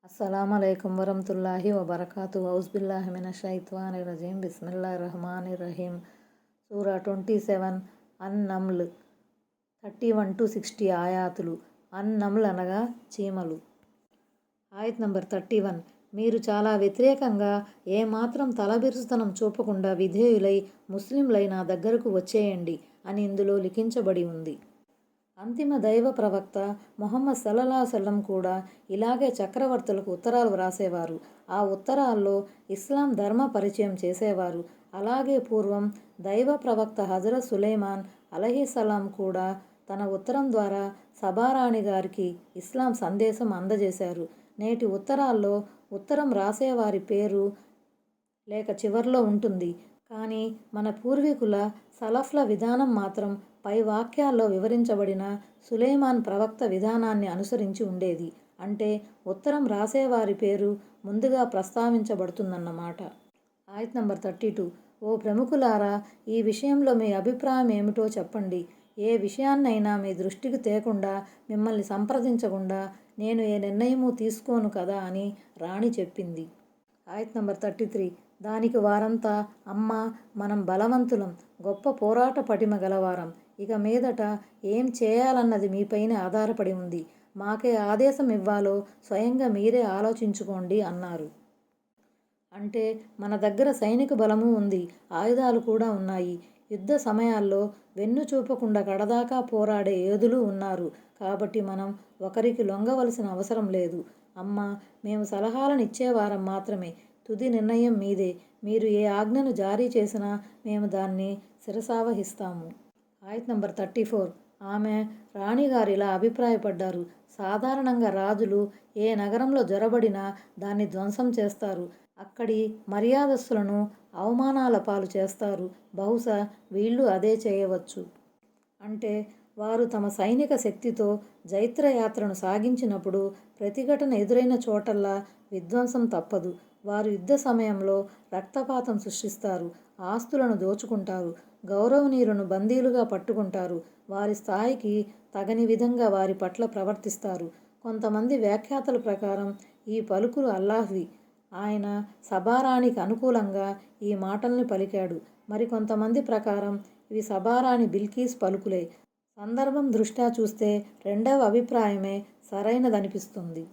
అస్సలాముఅలైకుం వరహ్మతుల్లాహి వబరకాతు ఔజుబిల్లాహి మినశ్శైత్వానిర్రజీం బిస్మిల్లాహిర్రహమానిర్రహీం. సూరా 27 అన్-నమ్ల్ 31-60 ఆయాతులు. అన్-నమ్ల్ అనగా చీమలు. ఆయత్ నంబర్ 31. మీరు చాలా వ్యతిరేకంగా ఏమాత్రం తలబిరుసుతనం చూపకుండా విధేయులై ముస్లింలై నా దగ్గరకు వచ్చేయండి అని ఇందులో లిఖించబడి ఉంది. అంతిమ దైవ ప్రవక్త ముహమ్మద్ సల్లల్లాహు అలైహి వసల్లం కూడా ఇలాగే చక్రవర్తులకు ఉత్తరాలు వ్రాసేవారు. ఆ ఉత్తరాల్లో ఇస్లాం ధర్మ పరిచయం చేసేవారు. అలాగే పూర్వం దైవ ప్రవక్త హజరత్ సులైమాన్ అలైహిస్సలాం కూడా తన ఉత్తరం ద్వారా సబారాణి గారికి ఇస్లాం సందేశం అందజేశారు. నేటి ఉత్తరాల్లో ఉత్తరం రాసేవారి పేరు లేక చివర్లో ఉంటుంది. కానీ మన పూర్వీకుల సలఫ్ల విధానం మాత్రం పై వాక్యాల్లో వివరించబడిన సులైమాన్ ప్రవక్త విధానాన్ని అనుసరించి ఉండేది. అంటే ఉత్తరం రాసేవారి పేరు ముందుగా ప్రస్తావించబడుతుందన్నమాట. ఆయత్ నంబర్ 32. ఓ ప్రముఖులారా, ఈ విషయంలో మీ అభిప్రాయం ఏమిటో చెప్పండి. ఏ విషయాన్నైనా మీ దృష్టికి తేకుండా మిమ్మల్ని సంప్రదించకుండా నేను ఏ నిర్ణయమూ తీసుకోను కదా అని రాణి చెప్పింది. ఆయత్ నంబర్ 33. దానికి వారంతా, అమ్మా, మనం బలవంతులం, గొప్ప పోరాట పటిమ గలవారం. ఇక మీదట ఏం చేయాలన్నది మీపైనే ఆధారపడి ఉంది. మాకే ఆదేశం ఇవ్వాలో స్వయంగా మీరే ఆలోచించుకోండి అన్నారు. అంటే మన దగ్గర సైనిక బలము ఉంది, ఆయుధాలు కూడా ఉన్నాయి. యుద్ధ సమయాల్లో వెన్ను చూపకుండా కడదాకా పోరాడే యోధులు ఉన్నారు. కాబట్టి మనం ఒకరికి లొంగవలసిన అవసరం లేదు. అమ్మా, మేము సలహాలను ఇచ్చేవారం మాత్రమే. తుది నిర్ణయం మీదే. మీరు ఏ ఆజ్ఞను జారీ చేసినా మేము దాన్ని శిరసావహిస్తాము. ఆయత్ నంబర్ 34. ఆమె రాణిగారు ఇలా అభిప్రాయపడ్డారు. సాధారణంగా రాజులు ఏ నగరంలో జొరబడినా దాన్ని ధ్వంసం చేస్తారు. అక్కడి మర్యాదస్తులను అవమానాల పాలు చేస్తారు. బహుశా వీళ్ళు అదే చేయవచ్చు. అంటే వారు తమ సైనిక శక్తితో జైత్రయాత్రను సాగించినప్పుడు ప్రతిఘటన ఎదురైన చోటల్లా విధ్వంసం తప్పదు. వారు యుద్ధ సమయంలో రక్తపాతం సృష్టిస్తారు, ఆస్తులను దోచుకుంటారు, గౌరవనీయులను బందీలుగా పట్టుకుంటారు, వారి స్థాయికి తగని విధంగా వారి పట్ల ప్రవర్తిస్తారు. కొంతమంది వ్యాఖ్యాతల ప్రకారం ఈ పలుకులు అల్లాహ్వి. ఆయన సబారాణికి అనుకూలంగా ఈ మాటల్ని పలికాడు. మరికొంతమంది ప్రకారం ఇవి సబారాణి బిల్కీస్ పలుకులే. సందర్భం దృష్ట్యా చూస్తే రెండవ అభిప్రాయమే సరైనదనిపిస్తుంది.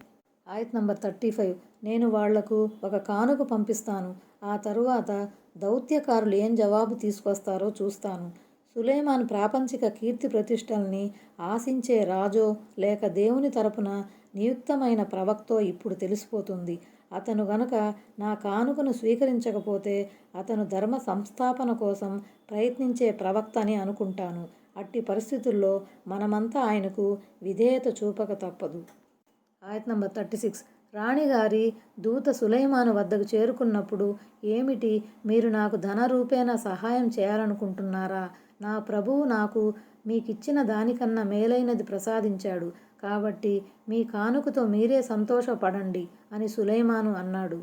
ఆయత్ నంబర్ 35. నేను వాళ్లకు ఒక కానుక పంపిస్తాను. ఆ తరువాత దౌత్యకారులు ఏం జవాబు తీసుకొస్తారో చూస్తాను. సులైమాన్ ప్రాపంచిక కీర్తి ప్రతిష్టల్ని ఆశించే రాజో లేక దేవుని తరపున నియుక్తమైన ప్రవక్తో ఇప్పుడు తెలిసిపోతుంది. అతను గనుక నా కానుకను స్వీకరించకపోతే అతను ధర్మ సంస్థాపన కోసం ప్రయత్నించే ప్రవక్త అని అనుకుంటాను. అట్టి పరిస్థితుల్లో మనమంతా ఆయనకు విధేయత చూపక తప్పదు. ఆయత్ నంబర్ 36. రాణిగారి దూత సులైమాను వద్దకు చేరుకున్నప్పుడు, ఏమిటి, మీరు నాకు ధన రూపేణా సహాయం చేయాలనుకుంటున్నారా? నా ప్రభువు నాకు మీకిచ్చిన దానికన్నా మేలైనది ప్రసాదించాడు. కాబట్టి మీ కానుకతో మీరే సంతోషపడండి అని సులైమాను అన్నాడు.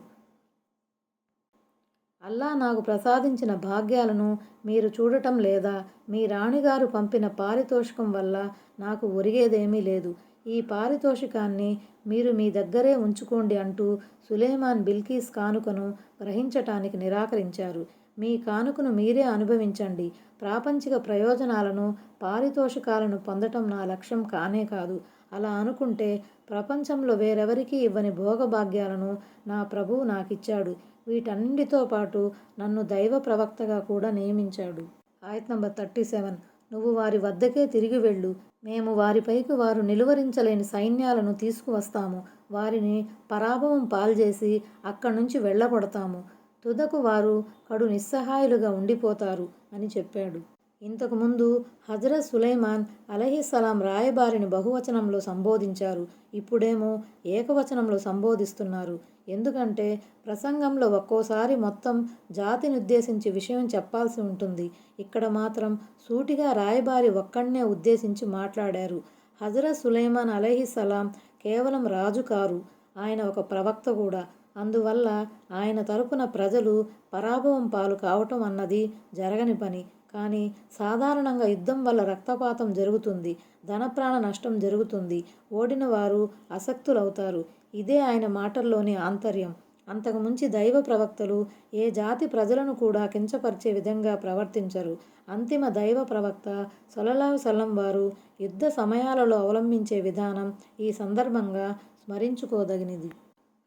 అల్లా నాకు ప్రసాదించిన భాగ్యాలను మీరు చూడటం లేదా? మీ రాణిగారు పంపిన పారితోషికం వల్ల నాకు ఒరిగేదేమీ లేదు. ఈ పారితోషికాన్ని మీరు మీ దగ్గరే ఉంచుకోండి అంటూ సులైమాన్ బిల్కీస్ కానుకను గ్రహించటానికి నిరాకరించారు. మీ కానుకను మీరే అనుభవించండి. ప్రాపంచిక ప్రయోజనాలను, పారితోషికాలను పొందటం నా లక్ష్యం కానే కాదు. అలా అనుకుంటే ప్రపంచంలో వేరెవరికీ ఇవ్వని భోగభాగ్యాలను నా ప్రభువు నాకిచ్చాడు. వీటన్నిటితో పాటు నన్ను దైవ ప్రవక్తగా కూడా నియమించాడు. ఆయత్ నంబర్ 37. నువ్వు వారి వద్దకే తిరిగి వెళ్ళు. మేము వారిపైకి వారు నిలువరించలేని సైన్యాలను తీసుకువస్తాము. వారిని పరాభవం పాల్జేసి అక్కడి నుంచి వెళ్ళగొడతాము. తుదకు వారు కడు నిస్సహాయులుగా ఉండిపోతారు అని చెప్పాడు. ఇంతకుముందు హజరత్ సులైమాన్ అలైహిస్సలాం రాయబారిని బహువచనంలో సంబోధించారు. ఇప్పుడేమో ఏకవచనంలో సంబోధిస్తున్నారు. ఎందుకంటే ప్రసంగంలో ఒక్కోసారి మొత్తం జాతినుద్దేశించి విషయం చెప్పాల్సి ఉంటుంది. ఇక్కడ మాత్రం సూటిగా రాయబారి ఒక్కడినే ఉద్దేశించి మాట్లాడారు. హజరత్ సులైమాన్ అలైహిస్సలాం కేవలం రాజు కారు, ఆయన ఒక ప్రవక్త కూడా. అందువల్ల ఆయన తరపున ప్రజలు పరాభవం పాలు కావటం అన్నది జరగని పని. కానీ సాధారణంగా యుద్ధం వల్ల రక్తపాతం జరుగుతుంది, ధనప్రాణ నష్టం జరుగుతుంది, ఓడిన వారు అసక్తులవుతారు. ఇదే ఆయన మాటల్లోని ఆంతర్యం. అంతకుమించి దైవ ప్రవక్తలు ఏ జాతి ప్రజలను కూడా కించపరిచే విధంగా ప్రవర్తించరు. అంతిమ దైవ ప్రవక్త సల్లల్లాహు సల్లం వారు యుద్ధ సమయాలలో అవలంబించే విధానం ఈ సందర్భంగా స్మరించుకోదగినది.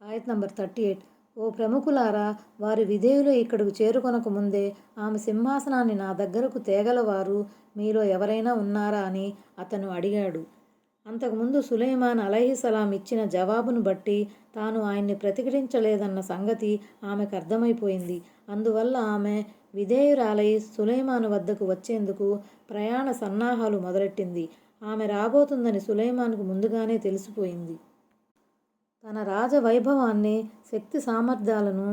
ఆయత్ నంబర్ 38. ఓ ప్రముఖులారా, వారి విధేయులు ఇక్కడకు చేరుకొనక ముందే ఆమె సింహాసనాన్ని నా దగ్గరకు తేగలవారు మీలో ఎవరైనా ఉన్నారా అని అతను అడిగాడు. అంతకుముందు సులైమాన్ అలైహిస్సలాం ఇచ్చిన జవాబును బట్టి తాను ఆయన్ని ప్రతిఘటించలేదన్న సంగతి ఆమెకు అర్థమైపోయింది. అందువల్ల ఆమె విధేయురాలై సులైమాను వద్దకు వచ్చేందుకు ప్రయాణ సన్నాహాలు మొదలెట్టింది. ఆమె రాబోతుందని సులైమాన్కు ముందుగానే తెలిసిపోయింది. తన రాజవైభవాన్ని, శక్తి సామర్థ్యాలను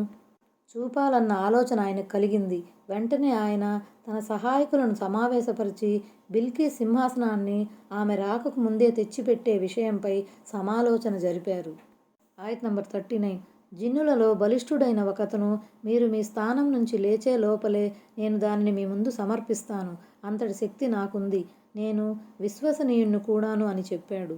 చూపాలన్న ఆలోచన ఆయనకు కలిగింది. వెంటనే ఆయన తన సహాయకులను సమావేశపరిచి బిల్కీస్ సింహాసనాన్ని ఆమె రాకకు ముందే తెచ్చిపెట్టే విషయంపై సమాలోచన జరిపారు. ఆయత్ నంబర్ 39. జిన్నులలో బలిష్ఠుడైన ఒకతను మీరు మీ స్థానం నుంచి లేచే లోపలే నేను దానిని మీ ముందు సమర్పిస్తాను. అంతటి శక్తి నాకుంది. నేను విశ్వసనీయుణ్ణి కూడాను అని చెప్పాడు.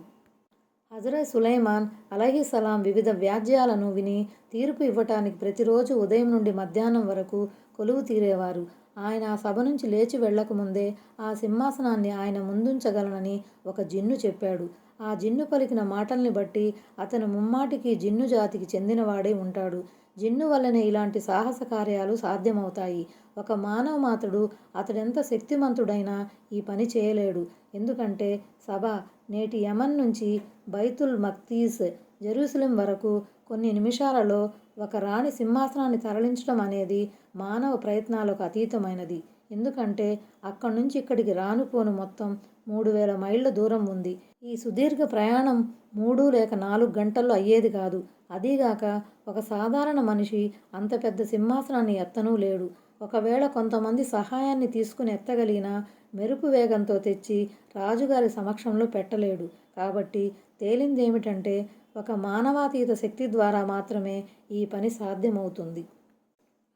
హజరత్ సులైమాన్ అలైహిస్సలాం వివిధ వ్యాజ్యాలను విని తీర్పు ఇవ్వటానికి ప్రతిరోజు ఉదయం నుండి మధ్యాహ్నం వరకు కొలువు తీరేవారు. ఆయన ఆ సభ నుంచి లేచి వెళ్ళకముందే ఆ సింహాసనాన్ని ఆయన ముందుంచగలనని ఒక జిన్ను చెప్పాడు. ఆ జిన్ను పలికిన మాటల్ని బట్టి అతను ముమ్మాటికి జిన్ను జాతికి చెందినవాడే ఉంటాడు. జిన్ను వల్లనే ఇలాంటి సాహస కార్యాలు సాధ్యమవుతాయి. ఒక మానవ మాత్రుడు అతడెంత శక్తిమంతుడైనా ఈ పని చేయలేడు. ఎందుకంటే సభ నేటి యమన్ నుంచి బైతుల్ మక్దీస్, జెరూసలేం వరకు కొన్ని నిమిషాలలో ఒక రాణి సింహాసనాన్ని తరలించడం అనేది మానవ ప్రయత్నాలకు అతీతమైనది. ఎందుకంటే అక్కడి నుంచి ఇక్కడికి రానుపోను మొత్తం 3000 మైళ్ళ దూరం ఉంది. ఈ సుదీర్ఘ ప్రయాణం 3 లేక 4 గంటల్లో అయ్యేది కాదు. అదీగాక ఒక సాధారణ మనిషి అంత పెద్ద సింహాసనాన్ని ఎత్తనూ లేడు. ఒకవేళ కొంతమంది సహాయాన్ని తీసుకుని ఎత్తగలిగినా మెరుపు వేగంతో తెచ్చి రాజుగారి సమక్షంలో పెట్టలేడు. కాబట్టి తేలిందేమిటంటే ఒక మానవాతీత శక్తి ద్వారా మాత్రమే ఈ పని సాధ్యమవుతుంది.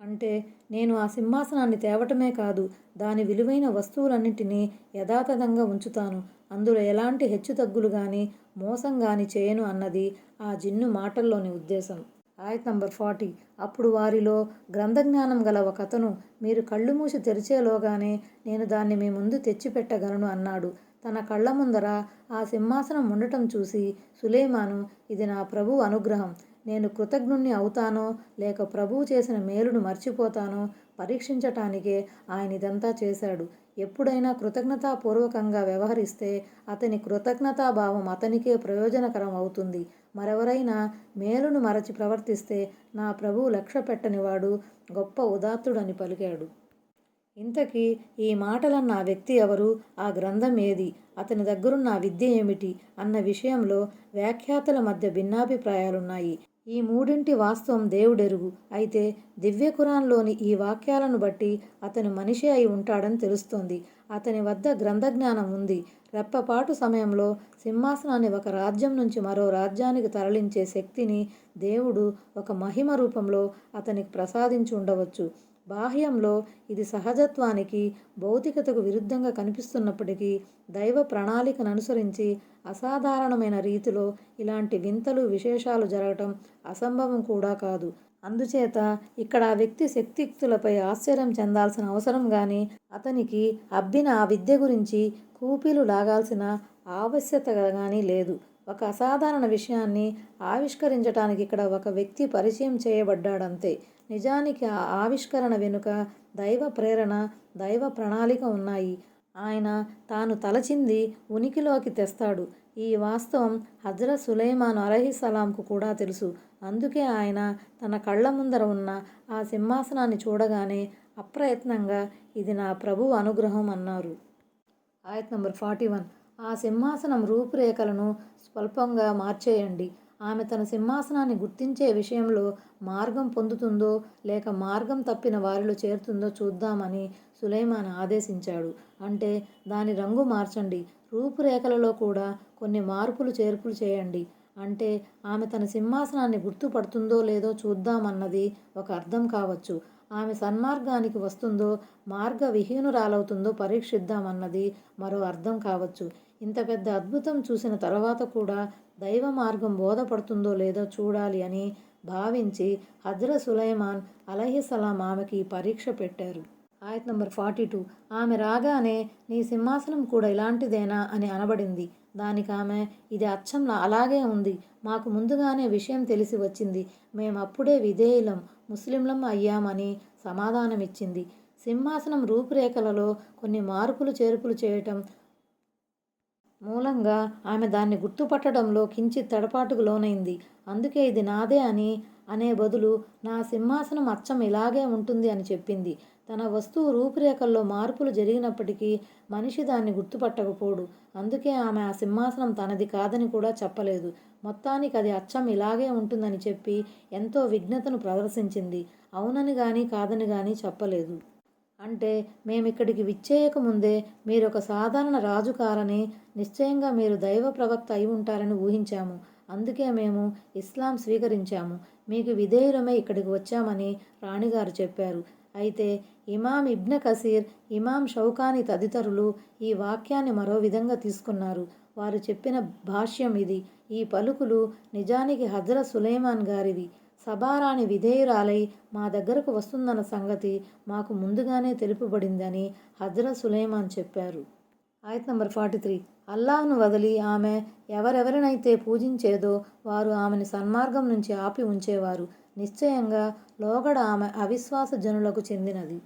అంటే నేను ఆ సింహాసనాన్ని తేవటమే కాదు, దాని విలువైన వస్తువులన్నింటినీ యథాతథంగా ఉంచుతాను. అందులో ఎలాంటి హెచ్చుతగ్గులు గాని, మోసం గాని చేయను అన్నది ఆ జిన్ను మాటల్లోని ఉద్దేశం. ఆయత్ నంబర్ 40. అప్పుడు వారిలో గ్రంథజ్ఞానం గల ఒకతను మీరు కళ్ళు మూసి తెరిచేలోగానే నేను దాన్ని మీ ముందు తెచ్చిపెట్టగలను అన్నాడు. తన కళ్ళ ముందర ఆ సింహాసనం ఉండటం చూసి సులైమాను ఇది నా ప్రభువు అనుగ్రహం. నేను కృతజ్ఞుణ్ణి అవుతానో లేక ప్రభువు చేసిన మేలును మర్చిపోతానో పరీక్షించటానికే ఆయన ఇదంతా చేశాడు. ఎప్పుడైనా కృతజ్ఞతాపూర్వకంగా వ్యవహరిస్తే అతని కృతజ్ఞతాభావం అతనికే ప్రయోజనకరం అవుతుంది. మరెవరైనా మేలును మరచి ప్రవర్తిస్తే నా ప్రభువు లక్ష్య పెట్టనివాడు, గొప్ప ఉదాత్తుడని పలికాడు. ఇంతకీ ఈ మాటలన్న ఆ వ్యక్తి ఎవరు? ఆ గ్రంథం ఏది? అతని దగ్గరున్న ఆ విద్య ఏమిటి? అన్న విషయంలో వ్యాఖ్యాతల మధ్య భిన్నాభిప్రాయాలున్నాయి. ఈ మూడింటి వాస్తవం దేవుడెరుగు. అయితే దివ్య ఖురాన్లోని ఈ వాక్యాలను బట్టి అతను మనిషి అయి ఉంటాడని తెలుస్తోంది. అతని వద్ద గ్రంథజ్ఞానం ఉంది. రెప్పపాటు సమయంలో సింహాసనాన్ని ఒక రాజ్యం నుంచి మరో రాజ్యానికి తరలించే శక్తిని దేవుడు ఒక మహిమ రూపంలో అతనికి ప్రసాదించి ఉండవచ్చు. బాహ్యంలో ఇది సహజత్వానికి, భౌతికతకు విరుద్ధంగా కనిపిస్తున్నప్పటికీ దైవ ప్రణాళికను అనుసరించి అసాధారణమైన రీతిలో ఇలాంటి వింతలు, విశేషాలు జరగటం అసంభవం కూడా కాదు. అందుచేత ఇక్కడ ఆ వ్యక్తి శక్తియుక్తులపై ఆశ్చర్యం చెందాల్సిన అవసరం గాని, అతనికి అబ్బిన ఆ విద్య గురించి కూపీలు లాగాల్సిన ఆవశ్యకత గాని లేదు. ఒక అసాధారణ విషయాన్ని ఆవిష్కరించటానికి ఇక్కడ ఒక వ్యక్తి పరిచయం చేయబడ్డాడంతే. నిజానికి ఆ ఆవిష్కరణ వెనుక దైవ ప్రేరణ, దైవ ప్రణాళిక ఉన్నాయి. ఆయన తాను తలచింది ఉనికిలోకి తెస్తాడు. ఈ వాస్తవం హజ్రత్ సులైమాను అలైహిస్సలాంకు కూడా తెలుసు. అందుకే ఆయన తన కళ్ళ ముందర ఉన్న ఆ సింహాసనాన్ని చూడగానే అప్రయత్నంగా ఇది నా ప్రభువు అనుగ్రహం అన్నారు. ఆయత్ నంబర్ 41. ఆ సింహాసనం రూపురేఖలను స్వల్పంగా మార్చేయండి. ఆమె తన సింహాసనాన్ని గుర్తించే విషయంలో మార్గం పొందుతుందో లేక మార్గం తప్పిన వారిలో చేరుతుందో చూద్దామని సులైమాన్ ఆదేశించాడు. అంటే దాని రంగు మార్చండి, రూపురేఖలలో కూడా కొన్ని మార్పులు చేర్పులు చేయండి. అంటే ఆమె తన సింహాసనాన్ని గుర్తుపడుతుందో లేదో చూద్దామన్నది ఒక అర్థం కావచ్చు. ఆమె సన్మార్గానికి వస్తుందో మార్గ విహీనురాలవుతుందో పరీక్షిద్దామన్నది మరో అర్థం కావచ్చు. ఇంత పెద్ద అద్భుతం చూసిన తర్వాత కూడా దైవ మార్గం బోధపడుతుందో లేదో చూడాలి అని భావించి హజ్రత్ సులైమాన్ అలైహిస్సలాం ఆమెకి ఈ పరీక్ష పెట్టారు. ఆయత్ నంబర్ 42. ఆమె రాగానే నీ సింహాసనం కూడా ఇలాంటిదేనా అని అనబడింది. దానికి ఆమె ఇది అచ్చం అలాగే ఉంది. మాకు ముందుగానే విషయం తెలిసి వచ్చింది. మేమప్పుడే విధేయులం ముస్లింలం అయ్యామని సమాధానమిచ్చింది. సింహాసనం రూపురేఖలలో కొన్ని మార్పులు చేర్పులు చేయటం మూలంగా ఆమె దాన్ని గుర్తుపట్టడంలో కించిత్ తడపాటుకు లోనైంది. అందుకే ఇది నాదే అనే బదులు నా సింహాసనం అచ్చం ఇలాగే ఉంటుంది అని చెప్పింది. తన వస్తువు రూపురేఖల్లో మార్పులు జరిగినప్పటికీ మనిషి దాన్ని గుర్తుపట్టకపోడు. అందుకే ఆమె ఆ సింహాసనం తనది కాదని కూడా చెప్పలేదు. మొత్తానికి అది అచ్చం ఇలాగే ఉంటుందని చెప్పి ఎంతో విఘ్నతను ప్రదర్శించింది. అవునని గాని కాదని గాని చెప్పలేదు. అంటే మేమిక్కడికి విచ్చేయకముందే మీరొక సాధారణ రాజు కారని, నిశ్చయంగా మీరు దైవ ప్రవక్త అయి ఉంటారని ఊహించాము. అందుకే మేము ఇస్లాం స్వీకరించాము. మీకు విధేయులమై ఇక్కడికి వచ్చామని రాణిగారు చెప్పారు. అయితే ఇమాం ఇబ్న్ కసీర్, ఇమాం షౌకాని తదితరులు ఈ వాక్యాన్ని మరో విధంగా తీసుకున్నారు. వారు చెప్పిన భాష్యం ఇది. ఈ పలుకులు నిజానికి హజ్రత్ సులైమాన్ గారివి. సబారాణి విధేయురాలై మా దగ్గరకు వస్తుందన్న సంగతి మాకు ముందుగానే తెలుపబడిందని హజ్రత్ సులైమాన్ చెప్పారు. ఆయత్ నంబర్ 43. అల్లాహ్ను వదిలి ఆమె ఎవరెవరినైతే పూజించేదో వారు ఆమెను సన్మార్గం నుంచి ఆపి ఉంచేవారు. నిశ్చయంగా లోగడ ఆమె అవిశ్వాస జనులకు చెందినది.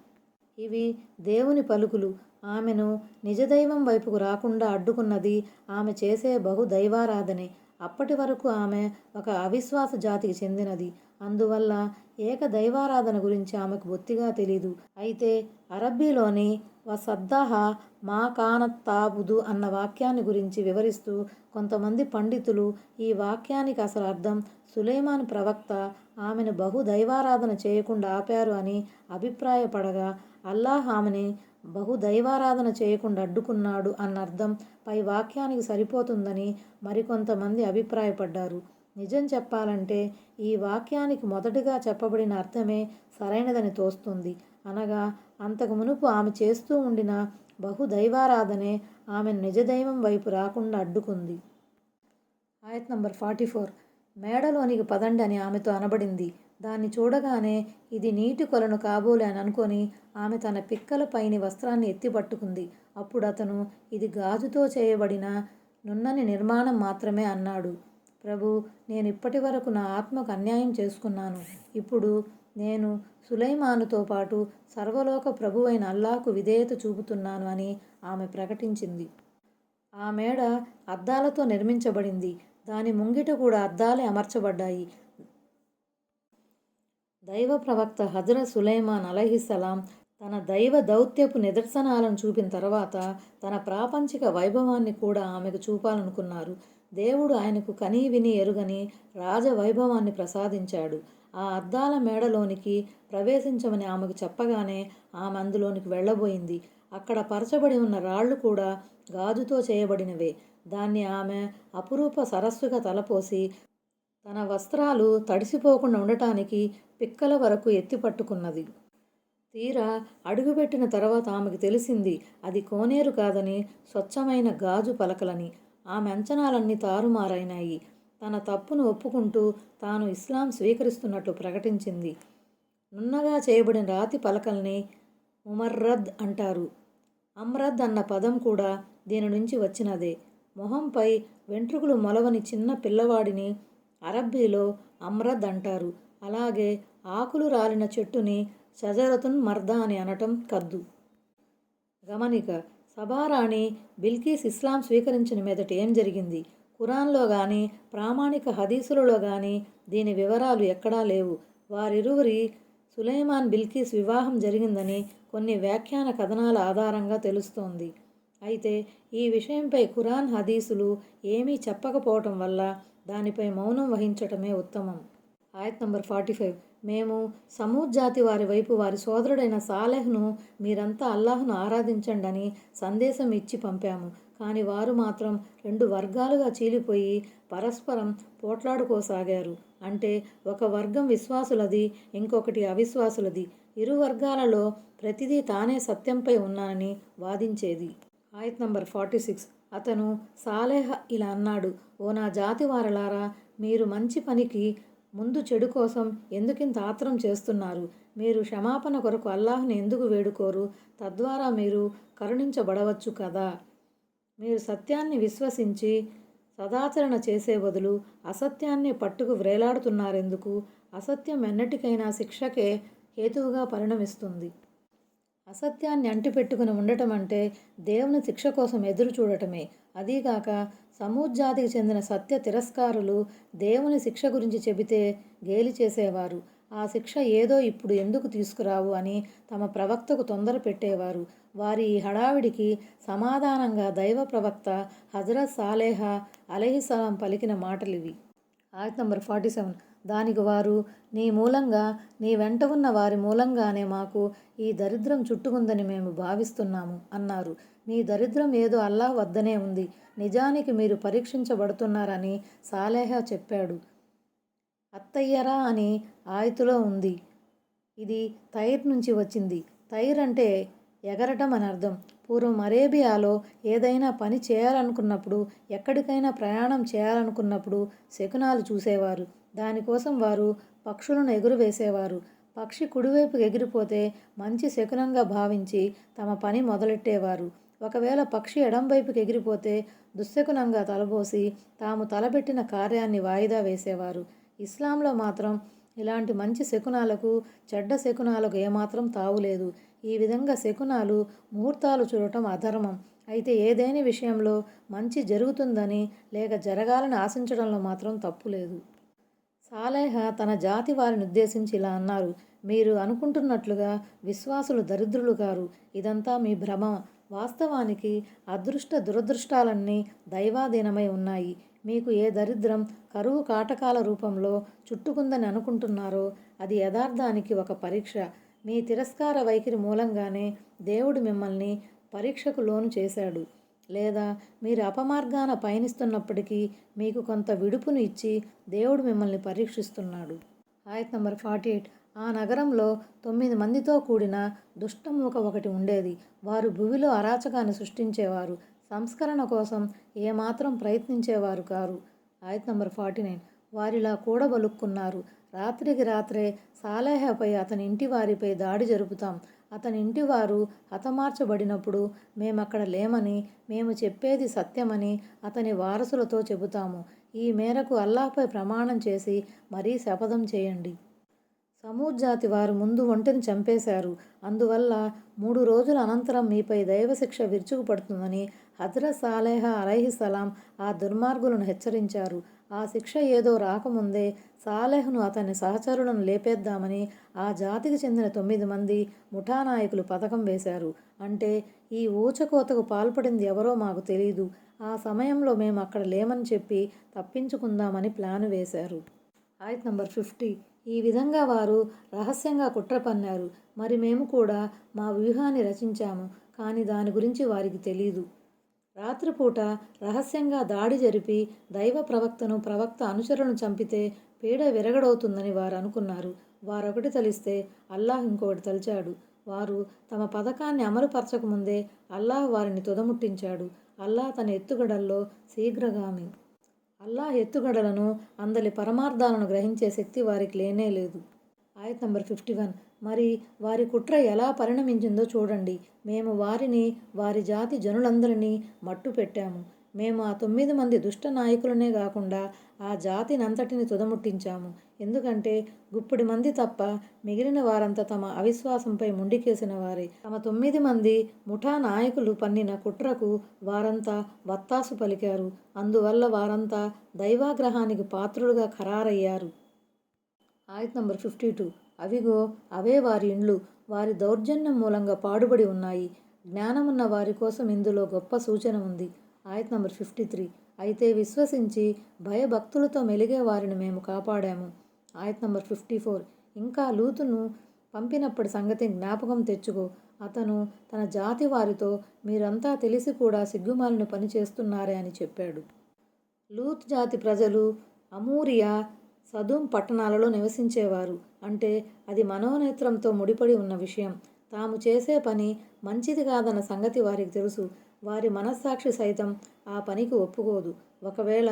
ఇవి దేవుని పలుకులు. ఆమెను నిజదైవం వైపుకు రాకుండా అడ్డుకున్నది ఆమె చేసే బహుదైవారాధనే. అప్పటి వరకు ఆమె ఒక అవిశ్వాస జాతికి చెందినది. అందువల్ల ఏక దైవారాధన గురించి ఆమెకు బొత్తిగా తెలీదు. అయితే అరబ్బీలోని వసద్దాహ మా కానత్ తాబుదు అన్న వాక్యాన్ని గురించి వివరిస్తూ కొంతమంది పండితులు ఈ వాక్యానికి అసలు అర్థం సులైమాన్ ప్రవక్త ఆమెను బహుదైవారాధన చేయకుండా ఆపారు అని అభిప్రాయపడగా, అల్లాహ్ ఆమెని బహుదైవారాధన చేయకుండా అడ్డుకున్నాడు అన్న అర్థం పై వాక్యానికి సరిపోతుందని మరికొంతమంది అభిప్రాయపడ్డారు. నిజం చెప్పాలంటే ఈ వాక్యానికి మొదటగా చెప్పబడిన అర్థమే సరైనదని తోస్తుంది. అనగా అంతకు మునుపు ఆమె చేస్తూ ఉండిన బహుదైవారాధనే ఆమెను నిజదైవం వైపు రాకుండా అడ్డుకుంది. ఆయత్ నంబర్ 44. మేడలోనికి పదండి అని ఆమెతో అనబడింది. దాన్ని చూడగానే ఇది నీటి కొలను కాబోలే అని అనుకొని ఆమె తన పిక్కల పైని వస్త్రాన్ని ఎత్తిపట్టుకుంది. అప్పుడు అతను ఇది గాజుతో చేయబడిన నున్నని నిర్మాణం మాత్రమే అన్నాడు. ప్రభు, నేను ఇప్పటి వరకు నా ఆత్మకు అన్యాయం చేసుకున్నాను. ఇప్పుడు నేను సులైమానుతో పాటు సర్వలోక ప్రభువైన అల్లాహ్కు విధేయత చూపుతున్నాను అని ఆమె ప్రకటించింది. ఆ మేడ అద్దాలతో నిర్మించబడింది. దాని ముంగిట కూడా అద్దాలే అమర్చబడ్డాయి. దైవ ప్రవక్త హజ్రత్ సులైమాన్ అలైహిస్సలాం తన దైవ దౌత్యపు నిదర్శనాలను చూపిన తర్వాత తన ప్రాపంచిక వైభవాన్ని కూడా ఆమెకు చూపాలనుకున్నారు. దేవుడు ఆయనకు కనీ విని ఎరుగని రాజవైభవాన్ని ప్రసాదించాడు. ఆ అద్దాల మేడలోనికి ప్రవేశించమని ఆమెకు చెప్పగానే ఆమె అందులోనికి వెళ్ళబోయింది. అక్కడ పరచబడి ఉన్న రాళ్ళు కూడా గాజుతో చేయబడినవే. దాన్ని ఆమె అపురూప సరస్సుగా తలపోసి తన వస్త్రాలు తడిసిపోకుండా ఉండటానికి పిక్కల వరకు ఎత్తిపట్టుకున్నది. తీరా అడుగుపెట్టిన తర్వాత ఆమెకు తెలిసింది అది కోనేరు కాదని, స్వచ్ఛమైన గాజు పలకలని. ఆమె అంచనాలన్నీ తారుమారైనాయి. తన తప్పును ఒప్పుకుంటూ తాను ఇస్లాం స్వీకరిస్తున్నట్లు ప్రకటించింది. నున్నగా చేయబడిన రాతి పలకల్ని ముమర్రద్ అంటారు. అమ్రద్ అన్న పదం కూడా దీని నుంచి వచ్చినదే. మొహంపై వెంట్రుకలు మొలవని చిన్న పిల్లవాడిని అరబ్బీలో అమ్రద్ అంటారు. అలాగే ఆకులు రాలిన చెట్టుని షజరతున్ మర్దా అని అనటం కద్దు. గమనిక: సబారాణి బిల్కీస్ ఇస్లాం స్వీకరించిన మీదట ఏం జరిగింది? ఖురాన్లో కానీ ప్రామాణిక హదీసులలో కానీ దీని వివరాలు ఎక్కడా లేవు. వారిరువురి సులైమాన్ బిల్కీస్ వివాహం జరిగిందని కొన్ని వ్యాఖ్యాన కథనాల ఆధారంగా తెలుస్తోంది. అయితే ఈ విషయంపై ఖురాన్ హదీసులు ఏమీ చెప్పకపోవటం వల్ల దానిపై మౌనం వహించటమే ఉత్తమం. ఆయత్ నంబర్ 45. మేము సమూద్ జాతి వారి వైపు వారి సోదరుడైన సాలెహ్ను మీరంతా అల్లాహ్ను ఆరాధించండి అని సందేశం ఇచ్చి పంపాము. కానీ వారు మాత్రం 2 వర్గాలుగా చీలిపోయి పరస్పరం పోట్లాడుకోసాగారు. అంటే ఒక వర్గం విశ్వాసులది, ఇంకొకటి అవిశ్వాసులది. ఇరు వర్గాలలో ప్రతిదీ తానే సత్యంపై ఉన్నానని వాదించేది. ఆయత్ నంబర్ 46. అతను సాలెహ్ ఇలా అన్నాడు, ఓ నా జాతి వారలారా, మీరు మంచి పనికి ముందు చెడు కోసం ఎందుకింత ఆత్రం చేస్తున్నారు? మీరు క్షమాపణ కొరకు అల్లాహ్ని ఎందుకు వేడుకోరు? తద్వారా మీరు కరుణించబడవచ్చు కదా. మీరు సత్యాన్ని విశ్వసించి సదాచరణ చేసే బదులు అసత్యాన్ని పట్టుకు వ్రేలాడుతున్నారెందుకు? అసత్యం ఎన్నటికైనా శిక్షకే హేతువుగా పరిణమిస్తుంది. అసత్యాన్ని అంటిపెట్టుకుని ఉండటం అంటే దేవుని శిక్ష కోసం ఎదురు చూడటమే. అదీగాక సమూద్ జాతికి చెందిన సత్య తిరస్కారులు దేవుని శిక్ష గురించి చెబితే గేలి చేసేవారు. ఆ శిక్ష ఏదో ఇప్పుడు ఎందుకు తీసుకురావు అని తమ ప్రవక్తకు తొందర పెట్టేవారు. వారి ఈ హడావిడికి సమాధానంగా దైవ ప్రవక్త హజరత్ సాలేహ అలైహిస్సలాం పలికిన మాటలివి. ఆయత్ నంబర్ 47. దానికి వారు, నీ మూలంగా, నీ వెంట ఉన్న వారి మూలంగానే మాకు ఈ దరిద్రం చుట్టుకుందని మేము భావిస్తున్నాము అన్నారు. మీ దరిద్రం ఏదో అల్లాహ్ వద్దనే ఉంది. నిజానికి మీరు పరీక్షించబడుతున్నారని సాలేహ చెప్పాడు. అత్తయ్యరా అని ఆయతులో ఉంది. ఇది తైర్ నుంచి వచ్చింది. తైర్ అంటే ఎగరటం అని అర్థం. పూర్వం అరేబియాలో ఏదైనా పని చేయాలనుకున్నప్పుడు, ఎక్కడికైనా ప్రయాణం చేయాలనుకున్నప్పుడు శకునాలు చూసేవారు. దానికోసం వారు పక్షులను ఎగురవేసేవారు. పక్షి కుడివైపుకి ఎగిరిపోతే మంచి శకునంగా భావించి తమ పని మొదలెట్టేవారు. ఒకవేళ పక్షి ఎడంవైపుకి ఎగిరిపోతే దుశ్శకునంగా తలబోసి తాము తలబెట్టిన కార్యాన్ని వాయిదా వేసేవారు. ఇస్లాంలో మాత్రం ఇలాంటి మంచి శకునాలకు, చెడ్డ శకునాలకు ఏమాత్రం తావులేదు. ఈ విధంగా శకునాలు, ముహూర్తాలు చూడటం అధర్మం. అయితే ఏదేని విషయంలో మంచి జరుగుతుందని లేక జరగాలని ఆశించడంలో మాత్రం తప్పులేదు. సాలేహ తన జాతి వారిని ఉద్దేశించి ఇలా అన్నారు, మీరు అనుకుంటున్నట్లుగా విశ్వాసులు దరిద్రులు కారు. ఇదంతా మీ భ్రమ. వాస్తవానికి అదృష్ట దురదృష్టాలన్నీ దైవాధీనమై ఉన్నాయి. మీకు ఏ దరిద్రం, కరువు కాటకాల రూపంలో చుట్టుకుందని అనుకుంటున్నారో అది యథార్థానికి ఒక పరీక్ష. మీ తిరస్కార వైఖరి మూలంగానే దేవుడు మిమ్మల్ని పరీక్షకు లోను చేశాడు. లేదా మీరు అపమార్గాన పయనిస్తున్నప్పటికీ మీకు కొంత విడుపును ఇచ్చి దేవుడు మిమ్మల్ని పరీక్షిస్తున్నాడు. ఆయత్ నంబర్ 48. ఆ నగరంలో 9 మందితో కూడిన దుష్టమూక ఒకటి ఉండేది. వారు భూమిలో అరాచకాన్ని సృష్టించేవారు. సంస్కరణ కోసం ఏమాత్రం ప్రయత్నించేవారు కారు. ఆయత్ నంబర్ 49. వారిలా కూడబలుక్కున్నారు. రాత్రికి రాత్రే సాలేహపై అతని ఇంటి వారిపై దాడి జరుపుతాం. అతని ఇంటివారు హతమార్చబడినప్పుడు మేమక్కడ లేమని, మేము చెప్పేది సత్యమని అతని వారసులతో చెబుతాము. ఈ మేరకు అల్లాహ్పై ప్రమాణం చేసి మరీ శపథం చేయండి. సమూద్ జాతి వారు ముందు ఒంటెను చంపేశారు. అందువల్ల 3 రోజుల అనంతరం మీపై దైవశిక్ష విరుచుకుపడుతుందని హజరత్ సాలేహ అలైహిస్సలాం ఆ దుర్మార్గులను హెచ్చరించారు. ఆ శిక్ష ఏదో రాకముందే సాలెహ్ను అతని సహచరులను లేపేద్దామని ఆ జాతికి చెందిన 9 మంది ముఠా నాయకులు పథకం వేశారు. అంటే ఈ ఊచకోతకు పాల్పడింది ఎవరో మాకు తెలీదు. ఆ సమయంలో మేము అక్కడ లేమని చెప్పి తప్పించుకుందామని ప్లాను వేశారు. ఆయత్ నంబర్ 50. ఈ విధంగా వారు రహస్యంగా కుట్ర పన్నారు. మరి మేము కూడా మా వ్యూహాన్ని రచించాము, కానీ దాని గురించి వారికి తెలీదు. రాత్రిపూట రహస్యంగా దాడి జరిపి దైవ ప్రవక్తను, ప్రవక్త అనుచరులను చంపితే పీడ విరగడవుతుందని వారు అనుకున్నారు. వారొకటి తలిస్తే అల్లాహ్ ఇంకొకటి తలిచాడు. వారు తమ పథకాన్ని అమలుపరచకముందే అల్లాహ్ వారిని తుదముట్టించాడు. అల్లాహ్ తన ఎత్తుగడల్లో శీఘ్రగామి. అల్లాహ్ ఎత్తుగడలను, అందలి పరమార్థాలను గ్రహించే శక్తి వారికి లేనేలేదు. ఆయత్ నంబర్ 51. మరి వారి కుట్ర ఎలా పరిణమించిందో చూడండి. మేము వారిని, వారి జాతి జనులందరినీ మట్టు పెట్టాము. మేము ఆ 9 మంది దుష్ట నాయకులనే కాకుండా ఆ జాతినంతటిని తుదముట్టించాము. ఎందుకంటే గుప్పిడి మంది తప్ప మిగిలిన వారంతా తమ అవిశ్వాసంపై ముండికేసిన వారే. తమ 9 మంది ముఠా నాయకులు పన్నిన కుట్రకు వారంతా వత్తాసు పలికారు. అందువల్ల వారంతా దైవాగ్రహానికి పాత్రులుగా ఖరారయ్యారు. ఆయత్ నంబర్ 52. అవిగో అవే వారి ఇండ్లు, వారి దౌర్జన్యం మూలంగా పాడుబడి ఉన్నాయి. జ్ఞానమున్న వారి కోసం ఇందులో గొప్ప సూచన ఉంది. ఆయత్ నంబర్ 53. అయితే విశ్వసించి భయభక్తులతో మెలిగే వారిని మేము కాపాడాము. ఆయత్ నంబర్ 54. ఇంకా లూతును పంపినప్పటి సంగతి జ్ఞాపకం తెచ్చుకో. అతను తన జాతి వారితో, మీరంతా తెలిసి కూడా సిగ్గుమాలిన పని చేస్తున్నారే అని చెప్పాడు. లూత్ జాతి ప్రజలు అమూరియా, సదూమ్ పట్టణాలలో నివసించేవారు. అంటే అది మనోనేత్రంతో ముడిపడి ఉన్న విషయం. తాము చేసే పని మంచిది కాదన్న సంగతి వారికి తెలుసు. వారి మనస్సాక్షి సైతం ఆ పనికి ఒప్పుకోదు. ఒకవేళ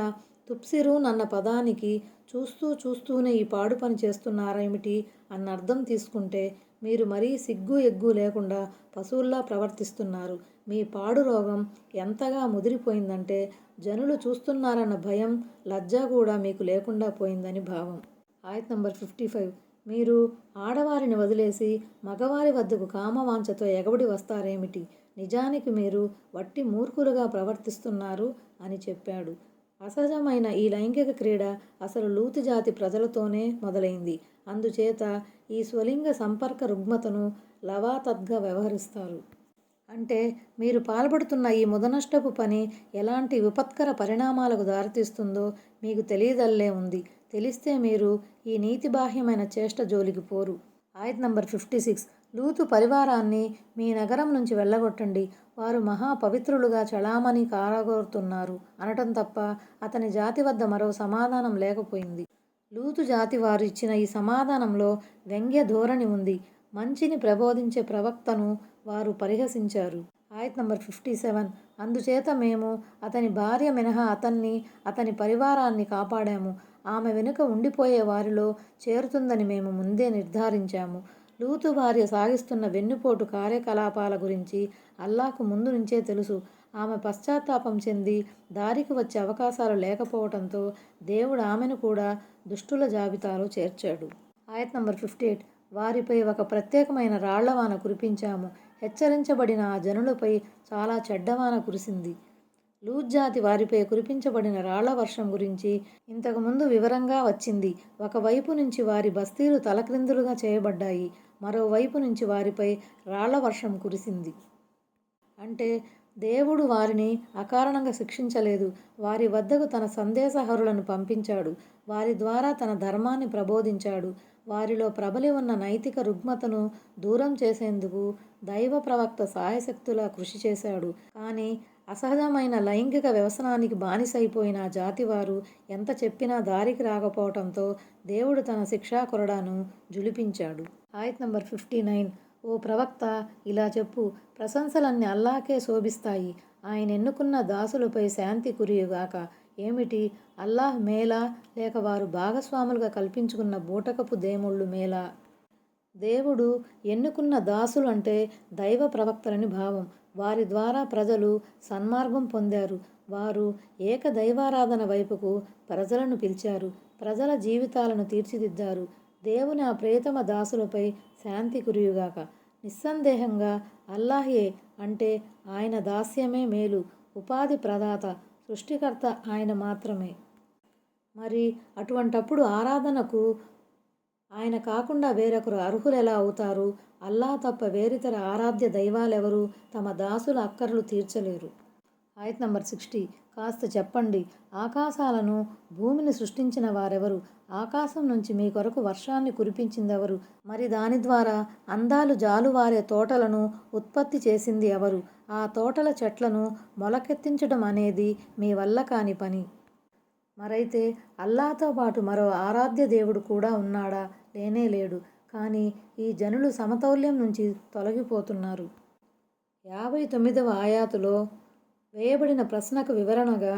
తుప్సిరూన్ అన్న పదానికి చూస్తూ చూస్తూనే ఈ పాడు పని చేస్తున్నారేమిటి అన్న అర్థం తీసుకుంటే మీరు మరీ సిగ్గు ఎగ్గు లేకుండా పశువుల్లా ప్రవర్తిస్తున్నారు. మీ పాడు రోగం ఎంతగా ముదిరిపోయిందంటే జనులు చూస్తున్నారన్న భయం, లజ్జ కూడా మీకు లేకుండా పోయిందని భావం. ఆయత్ నంబర్ 55. మీరు ఆడవారిని వదిలేసి మగవారి వద్దకు కామవాంఛతో ఎగబడి వస్తారేమిటి? నిజానికి మీరు వట్టి మూర్ఖులుగా ప్రవర్తిస్తున్నారు అని చెప్పాడు. అసహజమైన ఈ లైంగిక క్రీడ అసలు లూతు జాతి ప్రజలతోనే మొదలైంది. అందుచేత ఈ స్వలింగ సంపర్క రుగ్మతను లవాతద్గా వ్యవహరిస్తారు. అంటే మీరు పాల్పడుతున్న ఈ ముదనష్టపు పని ఎలాంటి విపత్కర పరిణామాలకు దారితీస్తుందో మీకు తెలియదల్లే ఉంది. తెలిస్తే మీరు ఈ నీతిబాహ్యమైన చేష్ట జోలికి పోరు. ఆయత్ నంబర్ 56. లూతు పరివారాన్ని మీ నగరం నుంచి వెళ్ళగొట్టండి. వారు మహా పవిత్రులుగా చలామణి కారగోరుతున్నారు అనటం తప్ప అతని జాతి వద్ద మరో సమాధానం లేకపోయింది. లూతు జాతి వారు ఇచ్చిన ఈ సమాధానంలో వ్యంగ్య ధోరణి ఉంది. మంచిని ప్రబోధించే ప్రవక్తను వారు పరిహసించారు. ఆయత్ నంబర్ 57. అందుచేత మేము అతని భార్య మినహా అతన్ని, అతని పరివారాన్ని కాపాడాము. ఆమె వెనుక ఉండిపోయే వారిలో చేరుతుందని మేము ముందే నిర్ధారించాము. లూతు భార్య సాగిస్తున్న వెన్నుపోటు కార్యకలాపాల గురించి అల్లాహకు ముందు నుంచే తెలుసు. ఆమె పశ్చాత్తాపం చెంది దారికి వచ్చే అవకాశాలు లేకపోవడంతో దేవుడు ఆమెను కూడా దుష్టుల జాబితాలో చేర్చాడు. ఆయత్ నంబర్ 58. వారిపై ఒక ప్రత్యేకమైన రాళ్లవాన కురిపించాము. హెచ్చరించబడిన ఆ జనులపై చాలా చెడ్డవాన కురిసింది. లూత్ జాతి వారిపై కురిపించబడిన రాళ్ల వర్షం గురించి ఇంతకుముందు వివరంగా వచ్చింది. ఒకవైపు నుంచి వారి బస్తీలు తలక్రిందులుగా చేయబడ్డాయి. మరోవైపు నుంచి వారిపై రాళ్ల వర్షం కురిసింది. అంటే దేవుడు వారిని అకారణంగా శిక్షించలేదు. వారి వద్దకు తన సందేశహరులను పంపించాడు. వారి ద్వారా తన ధర్మాన్ని ప్రబోధించాడు. వారిలో ప్రబలి ఉన్న నైతిక రుగ్మతను దూరం చేసేందుకు దైవ ప్రవక్త సాయశక్తులా కృషి చేశాడు. కానీ అసహజమైన లైంగిక వ్యసనానికి బానిసైపోయిన ఆ జాతివారు ఎంత చెప్పినా దారికి రాకపోవటంతో దేవుడు తన శిక్షా కొరడాను జులిపించాడు. ఆయత్ నంబర్ 59. ఓ ప్రవక్త, ఇలా చెప్పు, ప్రశంసలన్నీ అల్లాహకే శోభిస్తాయి. ఆయన ఎన్నుకున్న దాసులపై శాంతి కురియుగాక. ఏమిటి, అల్లాహ్ మేలా లేక వారు భాగస్వాములుగా కల్పించుకున్న బూటకపు దేముళ్ళు మేలా? దేవుడు ఎన్నుకున్న దాసులు అంటే దైవ ప్రవక్తలని భావం. వారి ద్వారా ప్రజలు సన్మార్గం పొందారు. వారు ఏక దైవారాధన వైపుకు ప్రజలను పిలిచారు. ప్రజల జీవితాలను తీర్చిదిద్దారు. దేవుని ఆ ప్రియతమ దాసులపై శాంతి కురియుగాక. నిస్సందేహంగా అల్లాహే అంటే ఆయన దాస్యమే మేలు. ఉపాధి ప్రదాత, సృష్టికర్త ఆయన మాత్రమే. మరి అటువంటప్పుడు ఆరాధనకు ఆయన కాకుండా వేరొకరు అర్హులెలా అవుతారు? అల్లాహ్ తప్ప వేరితర ఆరాధ్య దైవాలెవరూ తమ దాసుల అక్కర్లు తీర్చలేరు. ఆయత్ నంబర్ 60. కాస్త చెప్పండి, ఆకాశాలను భూమిని సృష్టించిన వారెవరు? ఆకాశం నుంచి మీ కొరకు వర్షాన్ని కురిపించిందెవరు? మరి దాని ద్వారా అందాలు జాలువారే తోటలను ఉత్పత్తి చేసింది ఎవరు? ఆ తోటల చెట్లను మొలకెత్తించడం అనేది మీ వల్ల కాని పని. మరైతే అల్లాహ్తో పాటు మరో ఆరాధ్య దేవుడు కూడా ఉన్నాడా? లేనే లేడు. కానీ ఈ జనులు సమతౌల్యం నుంచి తొలగిపోతున్నారు. 59వ ఆయాతులో వేయబడిన ప్రశ్నకు వివరణగా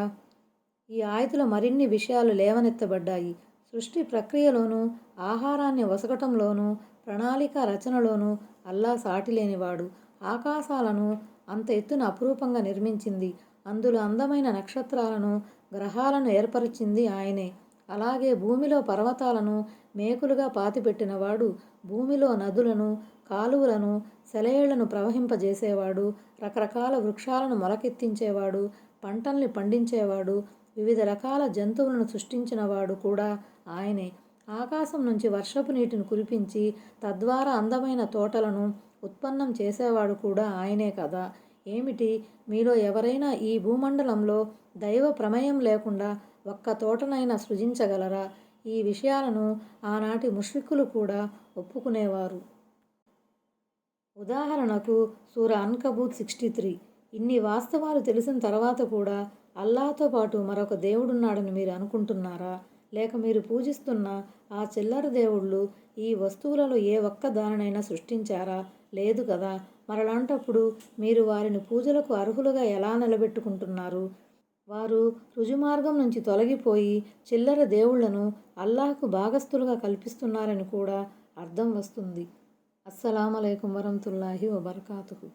ఈ ఆయతులో మరిన్ని విషయాలు లేవనెత్తబడ్డాయి. సృష్టి ప్రక్రియలోనూ, ఆహారాన్ని వసకటంలోనూ, ప్రణాళిక రచనలోనూ అల్లాహ్ సాటిలేనివాడు. ఆకాశాలను అంత ఎత్తున అపురూపంగా నిర్మించింది. అందులో అందమైన నక్షత్రాలను, గ్రహాలను ఏర్పరిచింది ఆయనే. అలాగే భూమిలో పర్వతాలను మేకులుగా పాతిపెట్టినవాడు. భూమిలో నదులను, కాలువలను, సెలయేళ్లను ప్రవహింపజేసేవాడు. రకరకాల వృక్షాలను మొలకెత్తించేవాడు. పంటల్ని పండించేవాడు. వివిధ రకాల జంతువులను సృష్టించినవాడు కూడా ఆయనే. ఆకాశం నుంచి వర్షపు నీటిని కురిపించి తద్వారా అందమైన తోటలను ఉత్పన్నం చేసేవాడు కూడా ఆయనే కదా. ఏమిటి, మీలో ఎవరైనా ఈ భూమండలంలో దైవ ప్రమేయం లేకుండా ఒక్క తోటనైనా సృజించగలరా? ఈ విషయాలను ఆనాటి ముష్రికులు కూడా ఒప్పుకునేవారు. ఉదాహరణకు సూర అన్కబూత్ 63. ఇన్ని వాస్తవాలు తెలిసిన తర్వాత కూడా అల్లాహ్తో పాటు మరొక దేవుడున్నాడని మీరు అనుకుంటున్నారా? లేక మీరు పూజిస్తున్న ఆ చిల్లర దేవుళ్ళు ఈ వస్తువులలో ఏ ఒక్క దానినైనా సృష్టించారా? లేదు కదా. మరలాంటప్పుడు మీరు వారిని పూజలకు అర్హులుగా ఎలా నిలబెట్టుకుంటున్నారు? వారు రుజుమార్గం నుంచి తొలగిపోయి చిల్లర దేవుళ్లను అల్లాహ్కు భాగస్థులుగా కల్పిస్తున్నారని కూడా అర్థం వస్తుంది. అస్సలాము అలైకుం వరహ్మతుల్లాహి వబరకాతుహు.